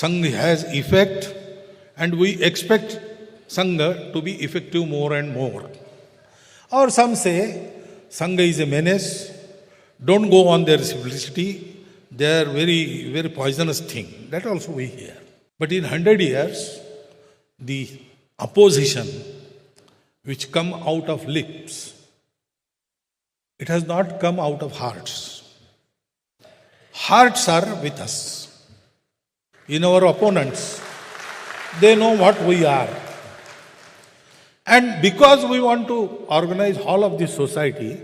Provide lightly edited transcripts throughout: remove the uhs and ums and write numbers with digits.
Sangha has effect, and we expect Sangha to be effective more and more. Or some say Sangha is a menace, don't go on their simplicity, they are very, very poisonous thing. That also we hear. But in 100 years, the opposition which come out of lips, it has not come out of hearts. Hearts are with us. In our opponents, they know what we are. And because we want to organize all of this society,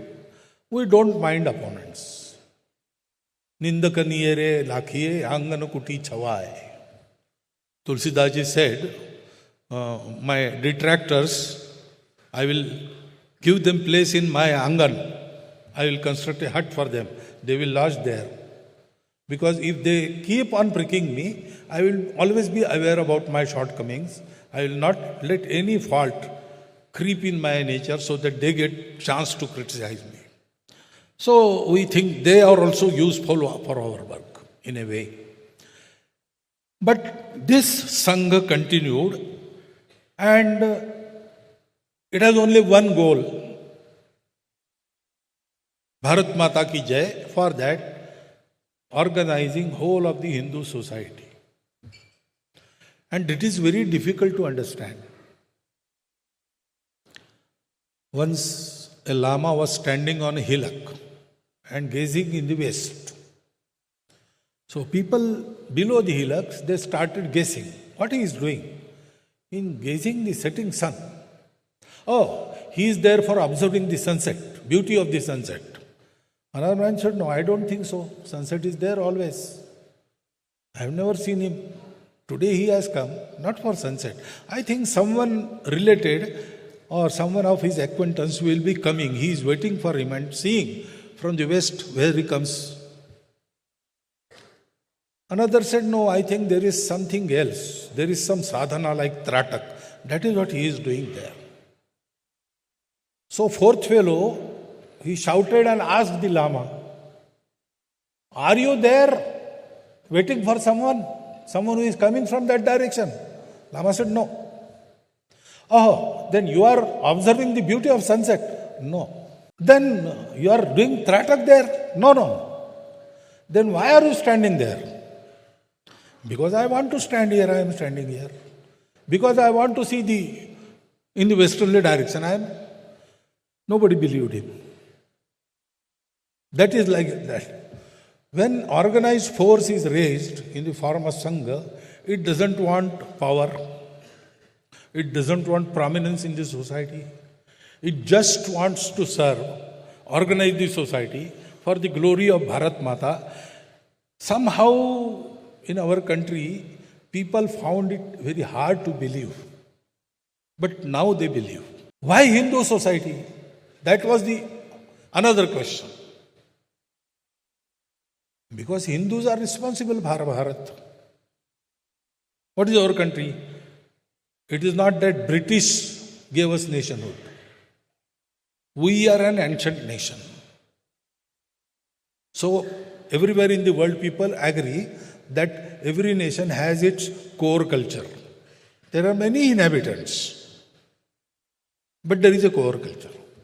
we don't mind opponents. Nindakaniyere lakhiye angana kuti chhawaye. Tulsidas ji said, my detractors, I will give them place in my angan. I will construct a hut for them. They will lodge there. Because if they keep on pricking me, I will always be aware about my shortcomings. I will not let any fault creep in my nature so that they get chance to criticize me. So we think they are also useful for our work in a way. But this Sangha continued, and it has only one goal. Bharat Mata ki Jai, for that, organizing whole of the Hindu society. And it is very difficult to understand. Once a Lama was standing on a hillock and gazing in the west. So people below the hillocks, they started guessing what he is doing in gazing the setting sun. Oh, he is there for observing the sunset, beauty of the sunset. Another man said, no, I don't think so. Sunset is there always. I have never seen him. Today he has come, not for sunset. I think someone related or someone of his acquaintance will be coming. He is waiting for him and seeing from the west where he comes. Another said, no, I think there is something else. There is some sadhana like Tratak. That is what he is doing there. So fourth fellow, he shouted and asked the Lama, are you there waiting for someone? Someone who is coming from that direction? Lama said, no. Oh, then you are observing the beauty of sunset? No. Then you are doing Tratak there? No. Then why are you standing there? Because I want to stand here, I am standing here. Because I want to see in the westerly direction, I am. Nobody believed him. That is like that. When organized force is raised in the form of Sangha, it doesn't want power. It doesn't want prominence in the society. It just wants to serve, organize the society for the glory of Bharat Mata. Somehow in our country, people found it very hard to believe. But now they believe. Why Hindu society? That was the another question. Because Hindus are responsible for Bharat. What is our country? It is not that British gave us nationhood. We are an ancient nation. So everywhere in the world people agree that every nation has its core culture. There are many inhabitants, but there is a core culture.